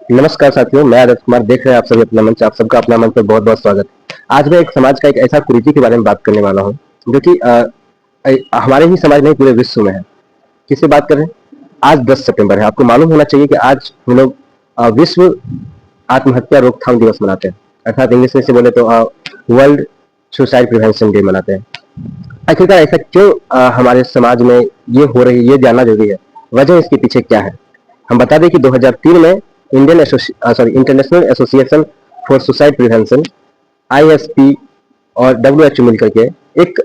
नमस्कार साथियों, मैं आदर्श कुमार देख रहे हैं आप सभी अपना मंच। आप सबका अपना मंच पर बहुत बहुत स्वागत। आज मैं एक समाज का एक ऐसा कुरीति के बारे में बात करने वाला हूँ जो कि हमारे ही समाज नहीं पूरे विश्व में है। किससे बात कर रहे हैं? आज 10 सितंबर है। आपको मालूम होना चाहिए कि आज हम लोग विश्व आत्महत्या रोकथाम दिवस मनाते हैं, अर्थात इंग्लिश में से बोले तो वर्ल्ड सुसाइड प्रिवेंशन डे मनाते हैं। आखिरकार ऐसा क्यों हमारे समाज में ये हो रही है, ये जानना जरूरी है। वजह इसके पीछे क्या है हम बता दें कि 2003 में international association for suicide prevention ISP और WHO मिलकर के एक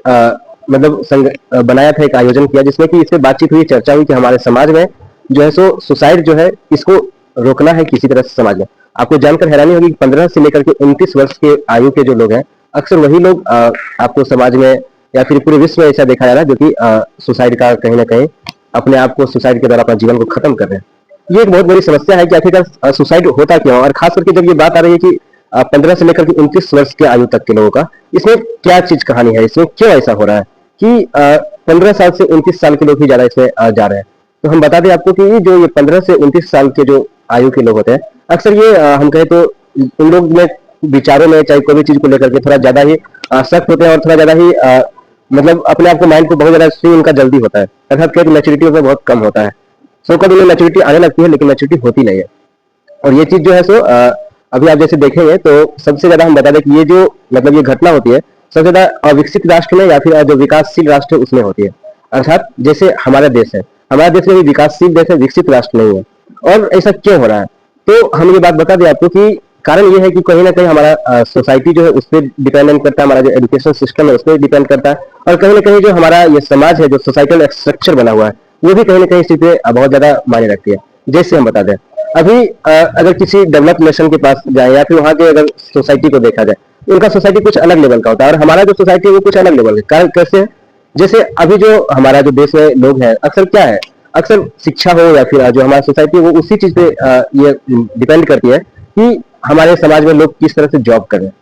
मतलब संघ बनाया था, एक आयोजन किया जिसमें कि इससे बातचीत हुई, चर्चा हुई कि हमारे समाज में जो है सो सुसाइड जो है इसको रोकना है किसी तरह से समाज में। आपको जानकर हैरानी होगी कि 15 से लेकर के 29 वर्ष के आयु के जो लोग हैं, अक्सर वही लोग आपको समाज में या फिर पूरे विश्व में ऐसा देखा जा रहा है जो कि सुसाइड का कहीं ना कहीं अपने आप को सुसाइड के द्वारा अपना जीवन को खत्म कर रहे हैं। ये एक बहुत बड़ी समस्या है कि आखिरकार सुसाइड होता क्यों, और खास करके जब ये बात आ रही है कि 15 से लेकर के 29 वर्ष के आयु तक के लोगों का, इसमें क्या चीज कहानी है, इसमें क्यों ऐसा हो रहा है कि 15 साल से 29 साल के लोग ही ज्यादा इसमें जा रहे हैं। तो हम बता दें आपको कि ये 15 से 29 साल के जो आयु के लोग होते हैं, अक्सर ये हम कहें तो इन लोग में विचारों में चाहे कोई भी चीज को लेकर के थोड़ा ज्यादा ही सख्त होते हैं और थोड़ा ज्यादा ही मतलब अपने आप को माइंड को बहुत ज्यादा स्विंग उनका जल्दी होता है, अर्थात कहते मैच्योरिटी में बहुत कम होता है। सो कभी उन्हें मैच्योरिटी आने लगती है लेकिन मैच्योरिटी होती नहीं है। और ये चीज जो है सो अभी आप जैसे देखेंगे तो सबसे ज्यादा हम बता दें कि ये जो मतलब ये घटना होती है सबसे ज्यादा अविकसित राष्ट्र में या फिर जो विकासशील राष्ट्र है उसमें होती है। अर्थात जैसे हमारा देश है, हमारा देश में भी विकासशील देश है, विकसित राष्ट्र नहीं है। और ऐसा क्यों हो रहा है? तो हम ये बात बता दें आपको कि कारण ये है कि कहीं ना कहीं हमारा सोसाइटी जो है उस पर डिपेंडेंट करता है, हमारा जो एजुकेशन सिस्टम है उस पर डिपेंड करता है, और कहीं ना कहीं जो हमारा ये समाज है, जो सोसाइटल स्ट्रक्चर बना हुआ है, वो भी कहीं ना कहीं इसी पे बहुत ज्यादा मायने रखती है। जैसे हम बता दें अभी अगर किसी डेवलप्ड नेशन के पास जाए या फिर वहाँ के अगर सोसाइटी को देखा जाए, उनका सोसाइटी कुछ अलग लेवल का होता है और हमारा जो सोसाइटी है वो कुछ अलग लेवल का। कारण कैसे है? जैसे अभी जो हमारा जो देश में लोग हैं, अक्सर क्या है, अक्सर शिक्षा हो या फिर जो हमारा सोसाइटी है वो उसी चीज पे ये डिपेंड करती है कि हमारे समाज में लोग किस तरह से जॉब कर रहे हैं।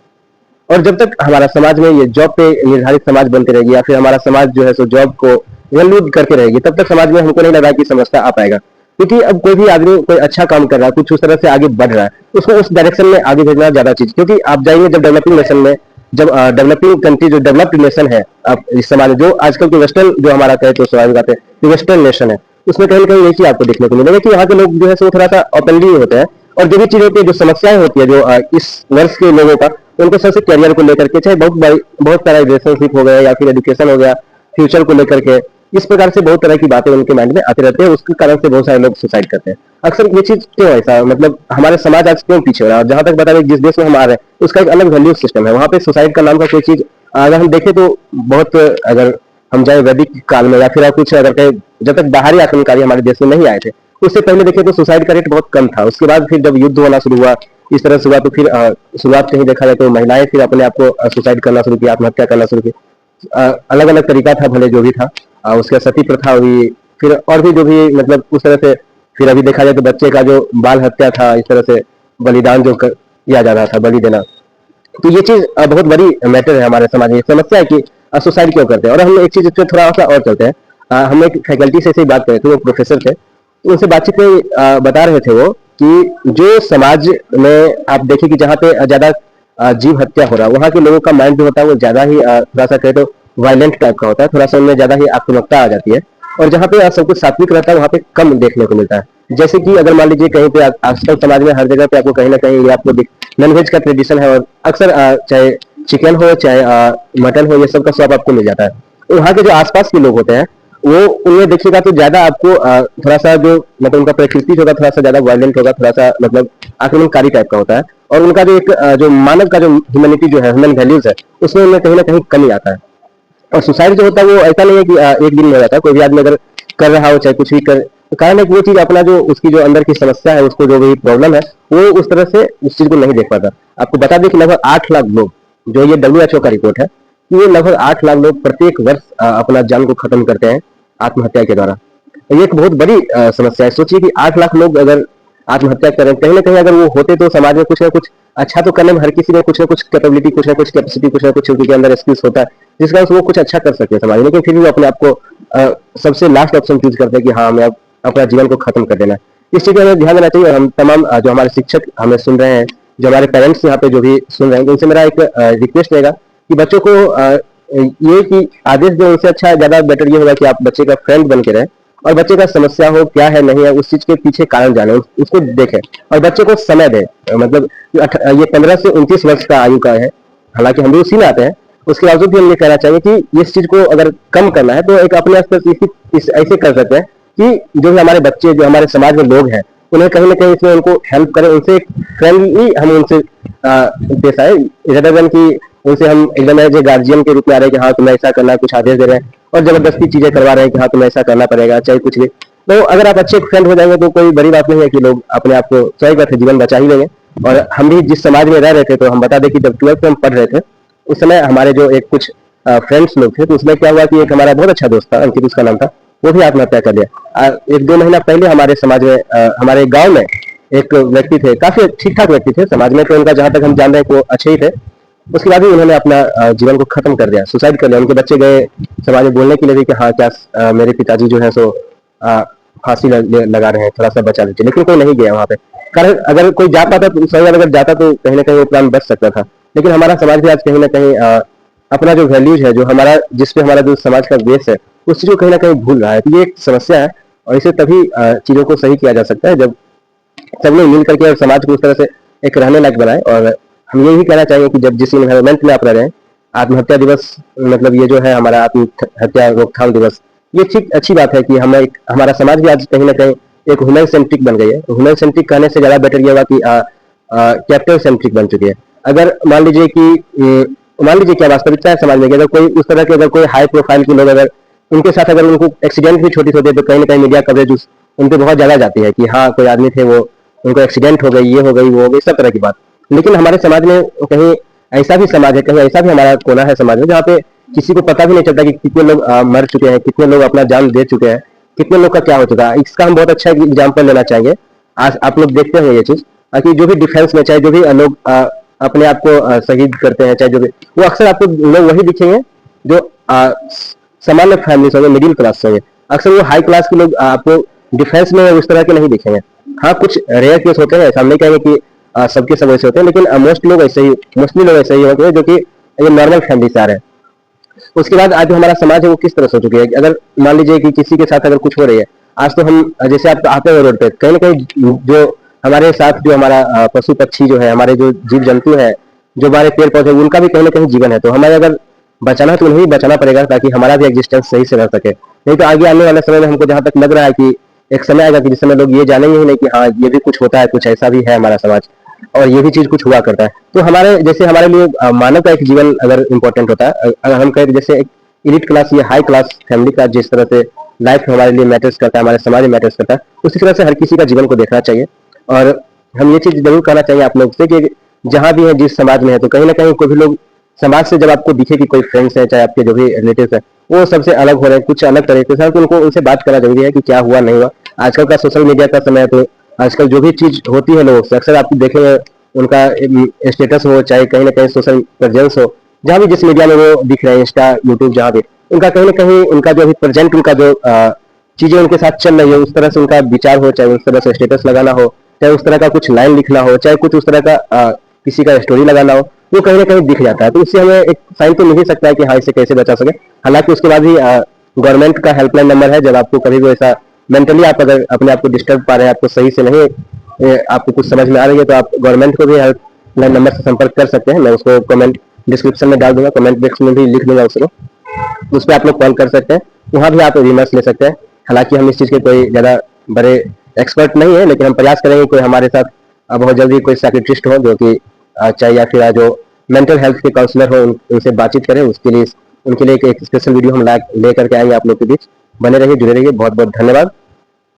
और जब तक हमारा समाज में ये जॉब पे निर्धारित समाज बनते रहेगी या फिर हमारा समाज जो है सो जॉब को वैल्यू करते रहेगी, तब तक समाज में हमको नहीं लगा कि समस्या आ पाएगा। क्योंकि अब कोई भी आदमी कोई अच्छा काम कर रहा है, कुछ उस तरह से आगे बढ़ रहा है, उसको उस डायरेक्शन में आगे भेजना ज्यादा चीज। क्योंकि आप जाएंगे जब डेवलपिंग नेशन में, जब डेवलपिंग कंट्री जो डेवलप्ड नेशन है, अब इस समाज जो आजकल के वेस्टर्न जो हमारा कहे तो स्वाभाविक बात है वेस्टर्न नेशन है, उसमें कहीं ना कहीं यही चीज आपको देखने को मिलेगा कि वहाँ के लोग जो है सो थोड़ा सा ओपनली होते हैं। और जो भी चीज होती है, जो समस्याएं होती है जो इस वर्ष के लोगों का, उनको सबसे करियर को लेकर के, चाहे बहुत सारा रिलेशनशिप हो गया या फिर एजुकेशन हो गया, फ्यूचर को लेकर के, इस प्रकार से बहुत तरह की बातें उनके माइंड में आती रहती है। उसके कारण से बहुत सारे लोग सुसाइड करते हैं। अक्सर ये चीज क्यों ऐसा, मतलब हमारे समाज आज क्यों पीछे हो रहा है? जहां तक बता दें जिस देश में हम आ रहे हैं उसका एक अलग वैल्यू सिस्टम है, वहां पे सुसाइड का नाम का कोई चीज अगर हम देखें तो बहुत, अगर हम जाए वैदिक काल में या फिर कुछ अगर कहें जब तक बाहरी आक्रमणकारी हमारे देश में नहीं आए थे, उससे पहले देखें तो सुसाइड का रेट बहुत कम था। उसके बाद फिर जब युद्ध होना शुरू हुआ, इस तरह से हुआ, तो फिर शुरुआत कहीं देखा जाए तो महिलाएं फिर अपने आप को सुसाइड करना शुरू किया, आत्महत्या करना शुरू की। अलग अलग तरीका था भले जो भी था, उसके सती प्रथा हुई, फिर और भी जो भी मतलब उस तरह से। फिर अभी देखा जाए तो बच्चे का जो बाल हत्या था, इस तरह से बलिदान जो किया जा रहा था, बलि देना। तो ये चीज बहुत बड़ी मैटर है हमारे समाज में। समस्या है कि सुसाइड क्यों करते हैं। और हम एक चीज पे थोड़ा सा और चलते हैं। हम एक फैकल्टी से ऐसे ही बात कर रहे थे, वो प्रोफेसर थे, तो उनसे बातचीत में बता रहे थे वो कि जो समाज में आप देखें कि जहाँ पे ज्यादा जीव हत्या हो रहा है, वहाँ के लोगों का माइंड जो होता है वो ज्यादा ही थोड़ा सा कहे तो वायलेंट टाइप का होता है, थोड़ा सा उनमें ज्यादा ही आक्रामकता आ जाती है। और जहाँ पे सब कुछ सात्विक रहता है वहाँ पे कम देखने को मिलता है। जैसे कि अगर मान लीजिए कहीं पे आजकल समाज में हर जगह पे आपको कहीं ना कहीं ये आपको नॉनवेज का ट्रेडिशन है, और अक्सर चाहे चिकन हो चाहे मटन हो, ये सब का स्वाद आपको मिल जाता है। तो वहाँ के जो आसपास के लोग होते हैं वो उनमें देखिएगा तो ज्यादा आपको थोड़ा सा जो मतलब उनका प्रकृति होगा थोड़ा सा ज्यादा वायलेंट होगा, थोड़ा सा मतलब आक्रमणकारी टाइप का होता है। और उनका जो एक जो मानव का जो ह्यूमैनिटी जो है, ह्यूमन वैल्यूज है, उसमें उनमें कहीं ना कहीं कमी आता है। और सुसाइड जो होता है वो ऐसा नहीं है कि एक दिन में हो जाता है। कोई भी आदमी अगर कर रहा हो चाहे कुछ भी कर, तो कारण है कि वो चीज अपना जो उसकी जो अंदर की समस्या है, उसको जो भी प्रॉब्लम है, वो उस तरह से उस चीज को नहीं देख पाता। आपको बता दें कि लगभग 8 लाख लोग, जो ये WHO का रिपोर्ट है, कि ये लगभग 8 लाख लोग प्रत्येक वर्ष अपना जान को खत्म करते हैं आत्महत्या के द्वारा। ये एक बहुत बड़ी समस्या है। सोचिए कि 8 लाख लोग अगर आत्महत्या करें, कहीं ना कहीं अगर वो होते तो समाज में कुछ ना कुछ अच्छा तो करने में हर किसी में कुछ ना कुछ कैपेबिलिटी, कुछ ना कुछ कैपेसिटी, कुछ ना कुछ उनके अंदर स्किल्स होता है जिसका वो कुछ अच्छा कर सकते हैं समाज में। लेकिन फिर भी वो अपने आप को सबसे लास्ट ऑप्शन चूज करते हैं कि हाँ हमें अब अपना जीवन को खत्म कर देना है। इस चीज़ का हमें ध्यान देना चाहिए। और हम तमाम जो हमारे शिक्षक हमें सुन रहे हैं, जो हमारे पेरेंट्स यहाँ पे जो भी सुन रहे हैं, तो उनसे मेरा एक रिक्वेस्ट रहेगा कि बच्चों को ये कि आदेश दें, उनसे अच्छा ज़्यादा बेटर ये होगा कि आप बच्चे का फ्रेंड बन के रहें और बच्चे का समस्या हो क्या है नहीं है उस चीज़ के पीछे कारण जाने, उसको देखें और बच्चे को समय दें। मतलब ये 15 से 29 वर्ष का आयु का है, हालांकि हम भी उसी में आते हैं, उसके बावजूद भी हम ये कहना चाहिए कि इस चीज़ को अगर कम करना है तो एक अपने स्तर से ऐसे कर सकते हैं कि जो भी हमारे बच्चे, जो हमारे समाज में लोग हैं, उन्हें कहीं ना कहीं इसमें उनको हेल्प करें, उनसे फ्रेंडली हम उनसे पेश आए, रेदर देन कि उनसे हम एकदम एज ए गार्जियन के रूप में आ रहे हैं कि हाँ तुम्हें ऐसा करना, कुछ आदेश दे रहे हैं और जबरदस्ती चीजें करवा रहे हैं कि हाँ तुम्हें ऐसा करना पड़ेगा चाहे कुछ भी। तो अगर आप अच्छे फ्रेंड हो जाएंगे तो कोई बड़ी बात नहीं है कि लोग अपने आप को सही बात है जीवन बचा ही लेंगे। और हम भी जिस समाज में रह रहे थे, तो हम बता दें कि जब 12th में हम पढ़ रहे थे उस समय हमारे जो एक कुछ फ्रेंड्स लोग थे, तो उसमें क्या हुआ कि एक हमारा बहुत अच्छा दोस्त था, अंकित उसका नाम था, वो भी आत्महत्या कर लिया। 1-2 महीना पहले हमारे समाज में हमारे गांव में एक व्यक्ति थे, काफी ठीक ठाक व्यक्ति थे समाज में, तो उनका जहां तक हम जान रहे हैं वो अच्छे ही थे। उसके बाद भी उन्होंने अपना जीवन को खत्म कर दिया, सुसाइड कर लिया। उनके बच्चे गए समाज में बोलने के लिए भी कि हाँ क्या मेरे पिताजी जो है सो फांसी लगा रहे हैं, थोड़ा सा बचा लीजिए, लेकिन कोई नहीं गया वहां पे। कारण अगर कोई जा पाता तो सही, अगर जाता तो कहीं ना कहीं वो प्लान बच सकता था। लेकिन हमारा समाज भी आज कहीं ना कहीं अपना जो वैल्यूज है, जो हमारा जिसपे हमारा जो समाज का बेस है, उस चीज को कहीं ना कहीं भूल रहा है। तो ये एक समस्या है और इसे तभी चीजों को सही किया जा सकता है जब सब लोग मिल करके और समाज को उस तरह से एक रहने लायक बनाए। और हम यही कहना चाहेंगे कि जब जिस इन्वायरमेंट में आप रह रहे हैं, आत्महत्या दिवस मतलब ये जो है हमारा आत्महत्या रोकथाम दिवस, ये ठीक अच्छी बात है कि हमें हमारा समाज भी आज कहीं ना कहीं एक ह्यूमन सेंट्रिक बन गई है। ह्यूमन सेंट्रिक कहने से ज्यादा बेटर ये होगा कि कैपिटल सेंट्रिक बन चुकी है। अगर मान लीजिए क्या वास्तविकता है समाज में कि अगर कोई उस तरह के, अगर कोई हाई प्रोफाइल के लोग, अगर उनके साथ अगर उनको एक्सीडेंट भी छोटी होती है तो कहीं ना कहीं मीडिया कवरेज उन पर बहुत ज्यादा जाती है कि हाँ कोई आदमी थे, वो उनको एक्सीडेंट हो गई, ये हो गई, वो हो गई, सब तरह की बात। लेकिन हमारे समाज में कहीं ऐसा भी समाज है, कहीं ऐसा भी हमारा कोना है समाज में जहाँ पे किसी को पता भी नहीं चलता कि कितने लोग मर चुके हैं, कितने लोग अपना जान दे चुके हैं, कितने लोग का क्या हो चुका है। इसका हम बहुत अच्छा एग्जाम्पल लेना चाहेंगे। आज आप लोग देखते हैं ये चीज कि जो भी डिफेंस में, चाहे जो भी लोग अपने आप को शहीद करते हैं, चाहे जो भी, वो अक्सर आपको लोग वही दिखेंगे जो सामान्य फैमिली से होंगे, मिडिल क्लास से होंगे। अक्सर वो हाई क्लास के लोग आपको डिफेंस में उस तरह के नहीं दिखेंगे। हाँ कुछ रेयर केस होते हैं, सामने कहेंगे कि सबके सब ऐसे होते हैं, लेकिन मोस्ट लोग ऐसे ही, मोस्टली लोग ऐसे ही होते हैं जो कि ये नॉर्मल फैमिली से आ रहे हैं। उसके बाद आज जो हमारा समाज है वो किस तरह से हो चुकी है। अगर मान लीजिए कि किसी के साथ अगर कुछ हो रही है, आज तो हम जैसे आप आते हैं रोड पे, कहीं ना कहीं जो हमारे साथ जो हमारा पशु पक्षी जो है, हमारे जो जीव जंतु है, जो हमारे पेड़ पौधे, उनका भी कहीं ना कहीं जीवन है। तो हमें अगर बचाना है तो उन्हें भी बचाना पड़ेगा ताकि हमारा भी एग्जिस्टेंस सही से रह सके। नहीं तो आगे आने वाले समय में हमको जहां तक लग रहा है कि एक समय आएगा कि जिस समय लोग ये जानेंगे ही नहीं कि हाँ ये भी कुछ होता है, कुछ ऐसा भी है हमारा समाज और ये भी चीज कुछ हुआ करता है। तो हमारे जैसे हमारे लिए मानव का एक जीवन अगर इम्पोर्टेंट होता है, अगर हम कहें जैसे एक इलीट क्लास या हाई क्लास फैमिली का जिस तरह से लाइफ हमारे लिए मैटर्स करता है, हमारे समाज में मैटर्स करता है, उसी तरह से हर किसी का जीवन को देखना चाहिए। और हम ये चीज जरूर कहना चाहिए आप लोग से कि जहां भी है, जिस समाज में है, तो कहीं ना कहीं कोई भी लोग समाज से जब आपको दिखे कि कोई फ्रेंड्स है, चाहे आपके जो भी रिलेटिव है, वो सबसे अलग हो रहे हैं, कुछ अलग तरीके से, तो उनको उनसे बात करना जरूरी है कि क्या हुआ नहीं हुआ। आजकल का सोशल मीडिया का समय है, तो आजकल जो भी चीज होती है लोगों से अक्सर आप देखेंगे उनका स्टेटस हो, चाहे कहीं ना कहीं सोशल प्रेजेंस हो, जहाँ भी जिस मीडिया में वो दिख रहे हैं, इंस्टा, यूट्यूब, जहाँ भी उनका कहीं ना कहीं उनका जो अभी प्रेजेंट उनका जो चीजें उनके साथ चल रही है, उस तरह से उनका विचार हो, चाहे उस तरह से स्टेटस लगाना हो, चाहे उस तरह का कुछ लाइन लिखना हो, चाहे कुछ उस तरह का किसी का स्टोरी लगाना हो, वो कहीं ना कहीं दिख जाता है। तो उससे हमें एक साइन तो मिल ही सकता है कि हाँ इसे कैसे बचा सके। हालांकि उसके बाद भी गवर्नमेंट का हेल्पलाइन नंबर है, जब आपको कभी भी ऐसा मेंटली आप अगर अपने आप को डिस्टर्ब पा रहे हैं, आपको सही से नहीं आपको कुछ समझ में आ रही है, तो आप गवर्नमेंट को भी हेल्पलाइन नंबर से संपर्क कर सकते हैं। मैं उसको कमेंट डिस्क्रिप्शन में डाल दूंगा, कमेंट बॉक्स में भी लिख दूंगा उसको, उस पर आप लोग कॉल कर सकते हैं, वहाँ भी आप विमर्श ले सकते हैं। हालांकि हम इस चीज़ के कोई ज़्यादा बड़े एक्सपर्ट नहीं है, लेकिन हम प्रयास करेंगे कोई हमारे साथ बहुत जल्दी कोई साइकियाट्रिस्ट हो जो कि चाहे या फिर जो मेंटल हेल्थ के काउंसलर हो, उनसे बातचीत करें। उसके लिए उनके लिए एक स्पेशल वीडियो हम ले करके आएंगे आप लोग के बीच। बने रहिए, जुड़े रहिए। बहुत बहुत धन्यवाद।